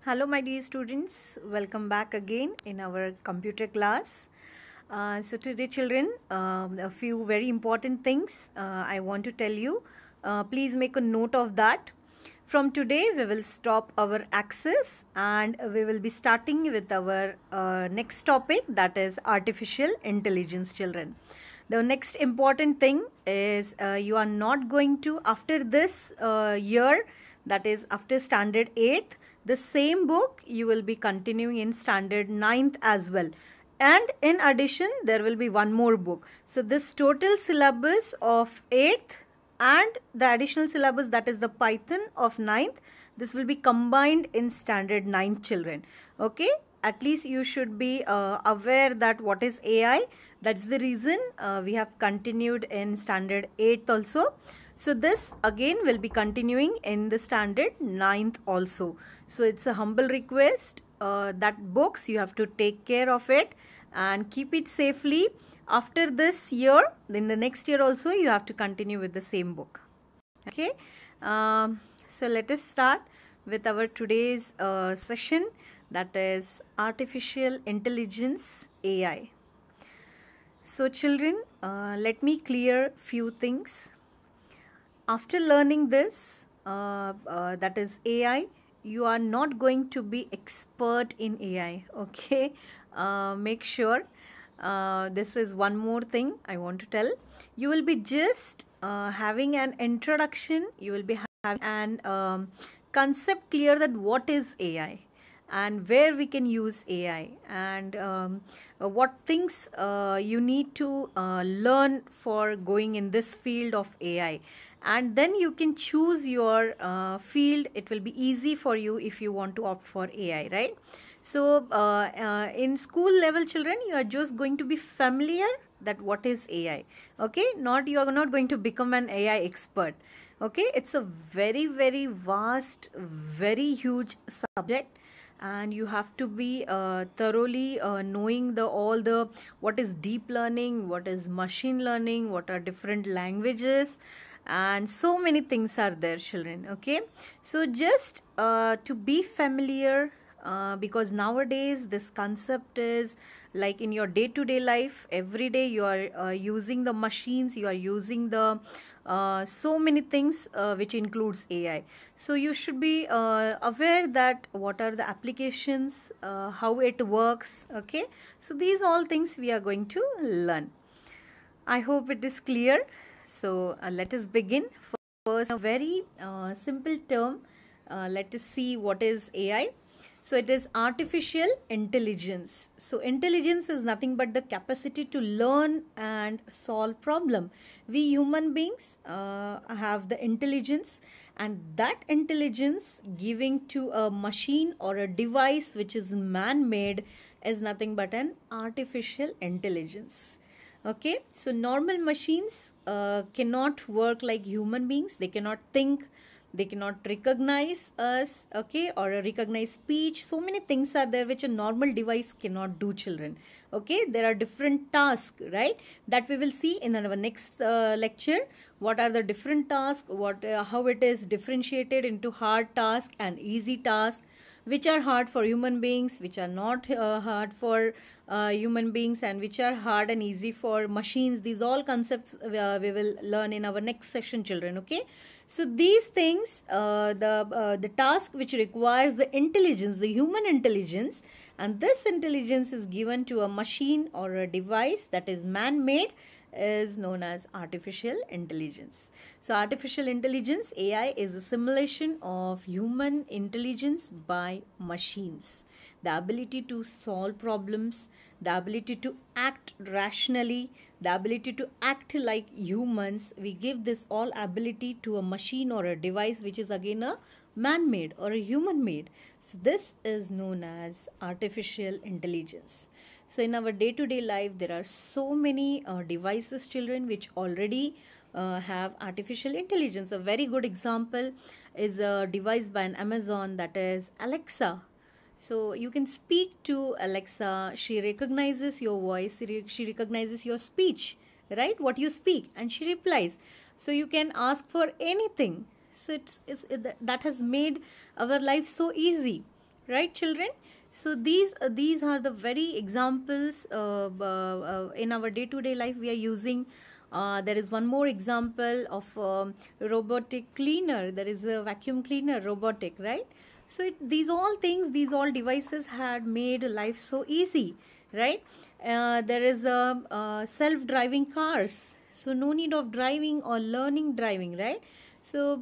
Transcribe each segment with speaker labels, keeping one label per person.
Speaker 1: Hello, my dear students. Welcome back again in our computer class. So today, children, a few very important things I want to tell you. Please make a note of that. From today, we will stop our access and we will be starting with our next topic, that is artificial intelligence, children. The next important thing is you are not going to, after this year, that is after standard 8th, the same book you will be continuing in standard 9th as well. And in addition, there will be one more book. So this total syllabus of 8th and the additional syllabus, that is the Python of 9th, this will be combined in standard 9th, children. Okay, at least you should be aware that what is AI. That's the reason we have continued in standard 8th also. So this again will be continuing in the standard 9th also. So it's a humble request that books you have to take care of it and keep it safely. After this year, then the next year also you have to continue with the same book. Okay, so let us start with our today's session, that is artificial intelligence, AI. So children, let me clear few things. After learning this, that is AI, you are not going to be expert in AI. Okay, make sure. This is one more thing I want to tell. You will be just having an introduction. You will be having an concept clear that what is AI and where we can use AI and what things you need to learn for going in this field of AI. And then you can choose your field. It will be easy for you if you want to opt for AI, right? So in school level, children, you are just going to be familiar that what is AI. Okay, you are not going to become an AI expert. Okay, it's a very, very vast, very huge subject, and you have to be thoroughly knowing all the what is deep learning, what is machine learning, what are different languages, and so many things are there, children. Okay, so just to be familiar, because nowadays this concept is like in your day-to-day life. Every day you are using the machines, you are using the so many things which includes AI. So you should be aware that what are the applications, how it works. Okay, so these all things we are going to learn. I hope it is clear. So let us begin. First, a very simple term. Let us see what is AI. So it is artificial intelligence. So intelligence is nothing but the capacity to learn and solve problem. We human beings have the intelligence, and that intelligence giving to a machine or a device which is man-made is nothing but an artificial intelligence. Okay, so normal machines cannot work like human beings. They cannot think, they cannot recognize us, okay, or recognize speech. So many things are there which a normal device cannot do, children. Okay, there are different tasks, right, that we will see in our next lecture. What are the different tasks, how it is differentiated into hard task and easy task, which are hard for human beings, which are not hard for human beings, and which are hard and easy for machines. These all concepts we will learn in our next session, children. Okay, so these things, the task which requires the intelligence, the human intelligence, and this intelligence is given to a machine or a device that is man-made, is known as artificial intelligence. So artificial intelligence, AI, is a simulation of human intelligence by machines. The ability to solve problems, the ability to act rationally, the ability to act like humans. We give this all ability to a machine or a device which is again a man-made or a human-made. So this is known as artificial intelligence. So in our day-to-day life, there are so many devices, children, which already have artificial intelligence. A very good example is a device by an Amazon, that is Alexa. So you can speak to Alexa. She recognizes your voice. She recognizes your speech, right? What you speak, and she replies. So you can ask for anything. So that has made our life so easy. right children? So these are the very examples in our day to day life we are using. There is one more example of robotic cleaner. There is a vacuum cleaner, robotic, right? So these all things, these all devices had made life so easy, right? There is a self-driving cars, so no need of driving or learning driving, right? So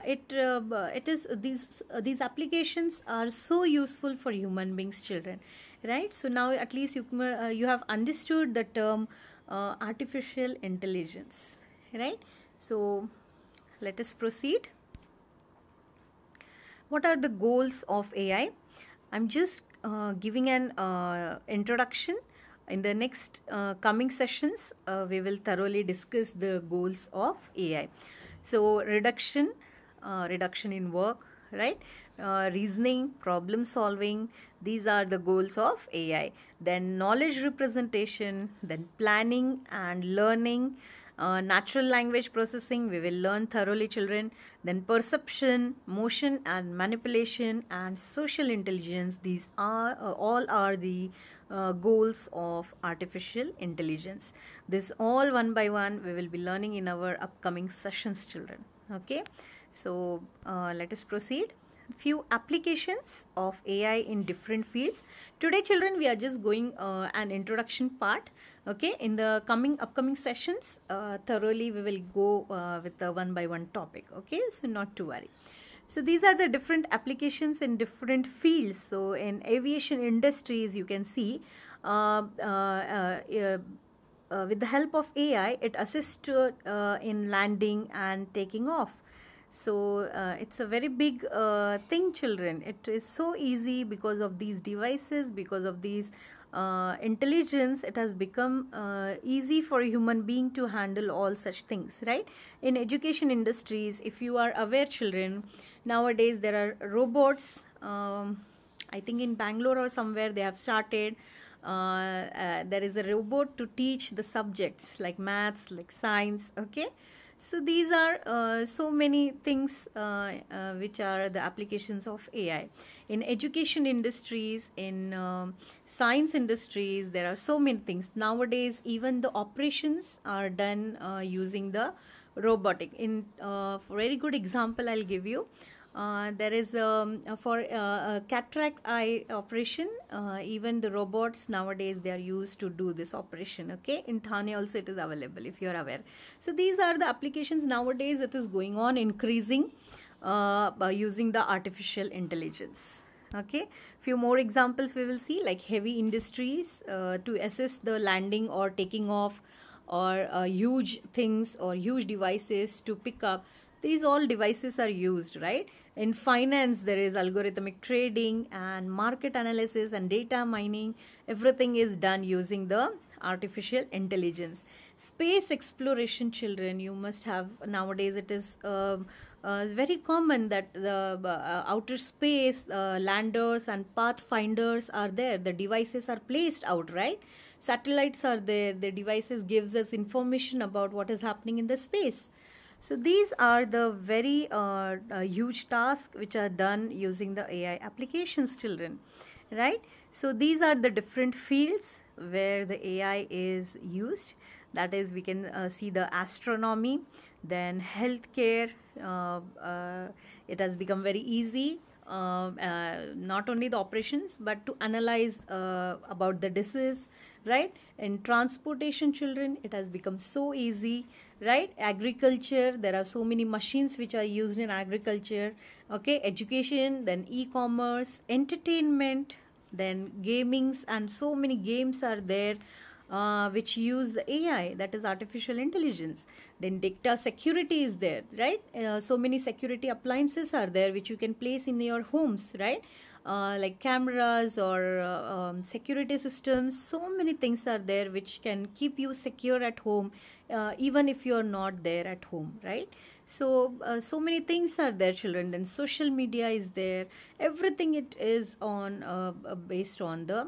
Speaker 1: it is these applications are so useful for human beings, children, right? So now at least you have understood the term artificial intelligence, right? So let us proceed. What are the goals of AI? I'm just giving an introduction. In the next coming sessions, we will thoroughly discuss the goals of AI. So reduction in work, right? Reasoning, problem solving, these are the goals of AI. Then knowledge representation, then planning and learning, natural language processing, we will learn thoroughly, children. Then perception, motion and manipulation, and social intelligence, these are all are the goals of artificial intelligence. This all one by one we will be learning in our upcoming sessions, children. Okay, so let us proceed. Few applications of AI in different fields. Today children, we are just going an introduction part. Okay, in the upcoming sessions, thoroughly we will go with the one by one topic. Okay, so not to worry. So these are the different applications in different fields. So in aviation industries, you can see with the help of AI, it assists in landing and taking off. So it's a very big thing, children. It is so easy because of these devices, because of these intelligence. It has become easy for a human being to handle all such things, right? In education industries, if you are aware, children, nowadays there are robots. I think in Bangalore or somewhere they have started. There is a robot to teach the subjects like maths, like science. Okay, so these are so many things which are the applications of AI. In education industries, in science industries, there are so many things. Nowadays, even the operations are done using the robotic. In very good example, I'll give you. There is for a cataract eye operation, even the robots nowadays they are used to do this operation. Okay, in Thane also it is available, if you are aware. So these are the applications nowadays. It is going on increasing by using the artificial intelligence. Okay, few more examples we will see, like heavy industries to assist the landing or taking off, or huge things or huge devices to pick up. These all devices are used, right? In finance, there is algorithmic trading and market analysis and data mining. Everything is done using the artificial intelligence. Space exploration, children, you must have nowadays. It is very common that the outer space landers and pathfinders are there. The devices are placed out, right? Satellites are there. The devices gives us information about what is happening in the space. So these are the very huge tasks which are done using the AI applications, children, right? So these are the different fields where the AI is used. That is, we can see the astronomy, then healthcare. It has become very easy. Not only the operations, but to analyze about the disease, right? In transportation, children, it has become so easy, right? Agriculture, there are so many machines which are used in agriculture. Okay, education, then e-commerce, entertainment, then gamings, and so many games are there which use the AI, that is artificial intelligence. Then data security is there, right? So many security appliances are there which you can place in your homes, right? Like cameras or security systems. So many things are there which can keep you secure at home, even if you are not there at home, right? So so many things are there, children. Then social media is there. Everything it is on based on the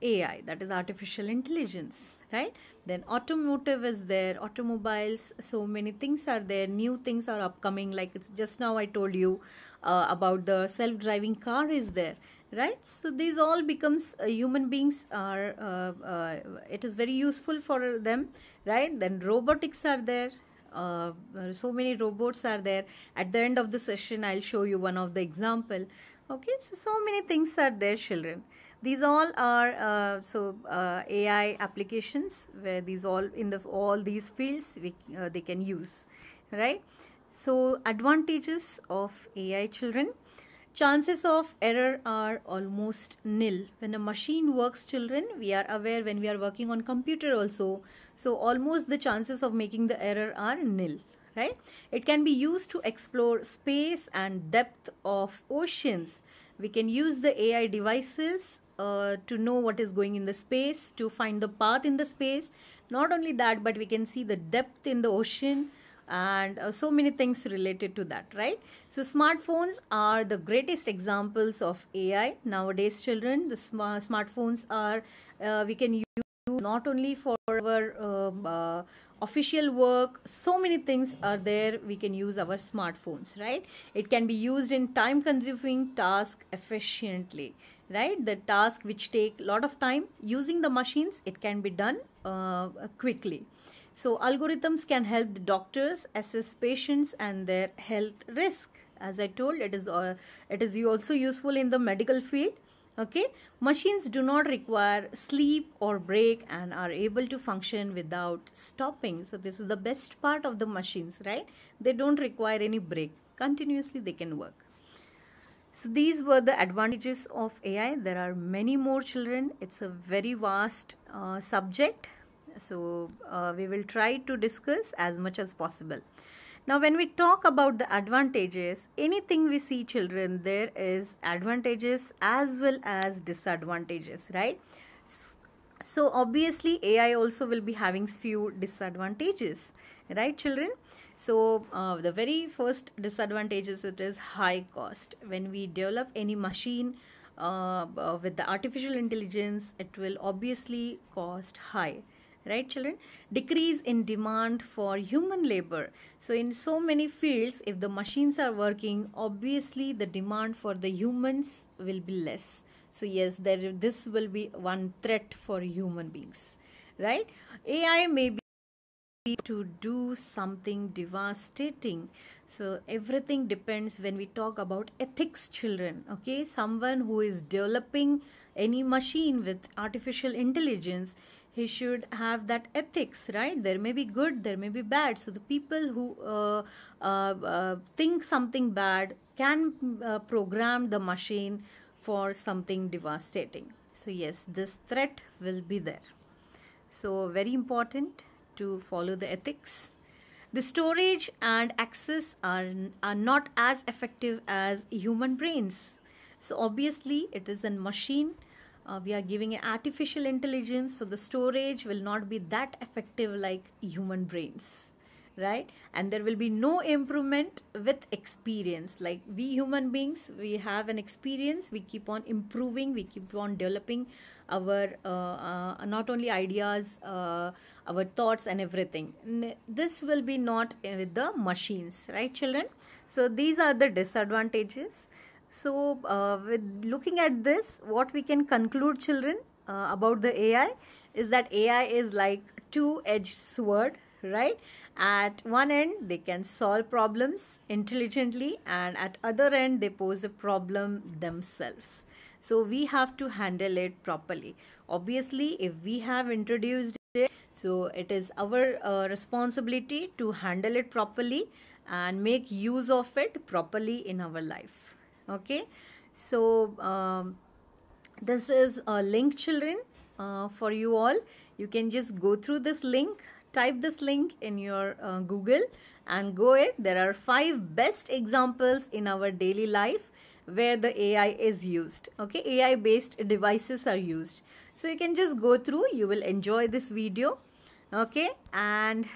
Speaker 1: AI, that is artificial intelligence, right? Then automotive is there, automobiles, so many things are there. New things are upcoming, like it's just now I told you about the self-driving car is there, right? So these all becomes human beings are it is very useful for them, right? Then robotics are there. So many robots are there. At the end of the session I'll show you one of the example. Okay, so many things are there, children. These all are AI applications where these all in the all these fields they can use, right? So advantages of AI, children. Chances of error are almost nil. When a machine works, children, we are aware when we are working on computer also. So almost the chances of making the error are nil, right? It can be used to explore space and depth of oceans. We can use the AI devices to know what is going in the space, to find the path in the space. Not only that, but we can see the depth in the ocean, and so many things related to that, right? So smartphones are the greatest examples of AI nowadays, children. The smartphones are we can use not only for our official work. So many things are there, we can use our smartphones, right? It can be used in time consuming task efficiently, right? The task which take a lot of time, using the machines it can be done quickly. So algorithms can help the doctors assess patients and their health risk. As I told, it is also useful in the medical field. Okay, machines do not require sleep or break and are able to function without stopping. So this is the best part of the machines, right? They don't require any break. Continuously they can work. So these were the advantages of AI. There are many more, children. It's a very vast subject. So we will try to discuss as much as possible. Now when we talk about the advantages, anything we see, children, there is advantages as well as disadvantages, right? So obviously AI also will be having few disadvantages, right, children? So the very first disadvantages, it is high cost. When we develop any machine with the artificial intelligence, it will obviously cost high, right, children? Decrease in demand for human labor. So in so many fields, if the machines are working, obviously the demand for the humans will be less. So yes, this will be one threat for human beings, right? AI may be to do something devastating. So everything depends when we talk about ethics, children. Okay, someone who is developing any machine with artificial intelligence, he should have that ethics, right? There may be good, there may be bad. So the people who think something bad can program the machine for something devastating. So yes, this threat will be there. So very important to follow the ethics. The storage and access are not as effective as human brains. So obviously it is a machine. We are giving an artificial intelligence, so the storage will not be that effective like human brains, right? And there will be no improvement with experience. Like we human beings, we have an experience, we keep on improving, we keep on developing our not only ideas, our thoughts and everything. This will be not with the machines, right, children? So these are the disadvantages. So with looking at this, what we can conclude, children, about the AI is that AI is like two-edged sword, right? At one end they can solve problems intelligently, and at other end they pose a problem themselves. So we have to handle it properly. Obviously if we have introduced it, so it is our responsibility to handle it properly and make use of it properly in our life. Okay, so this is a link, children, for you all. You can just go through this link, type this link in your Google and go it. There are 5 best examples in our daily life where the AI is used. Okay, AI based devices are used. So you can just go through, you will enjoy this video. Okay, and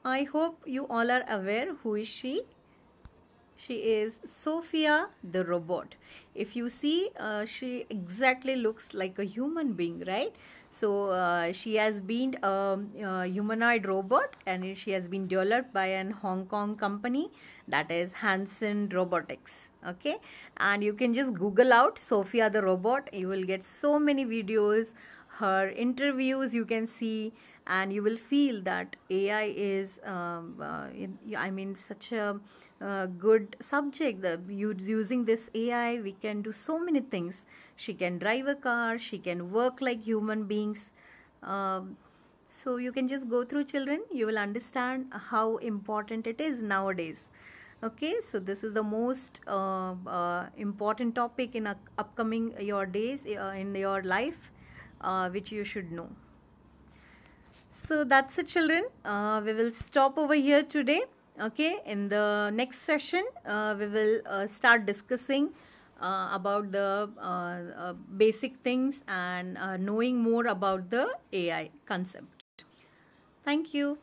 Speaker 1: I hope you all are aware who is she. She is Sophia the robot. If you see, she exactly looks like a human being, right? So she has been a humanoid robot, and she has been developed by an Hong Kong company, that is Hanson Robotics. Okay, and you can just Google out Sophia the robot. You will get so many videos, her interviews you can see, and you will feel that AI is I mean, such a good subject. That using this AI we can do so many things. She can drive a car, she can work like human beings. So you can just go through, children, you will understand how important it is nowadays. Okay, so this is the most important topic in upcoming your days, in your life, which you should know. So that's it, children. We will stop over here today. Okay, in the next session, we will start discussing about the basic things and knowing more about the AI concept. Thank you.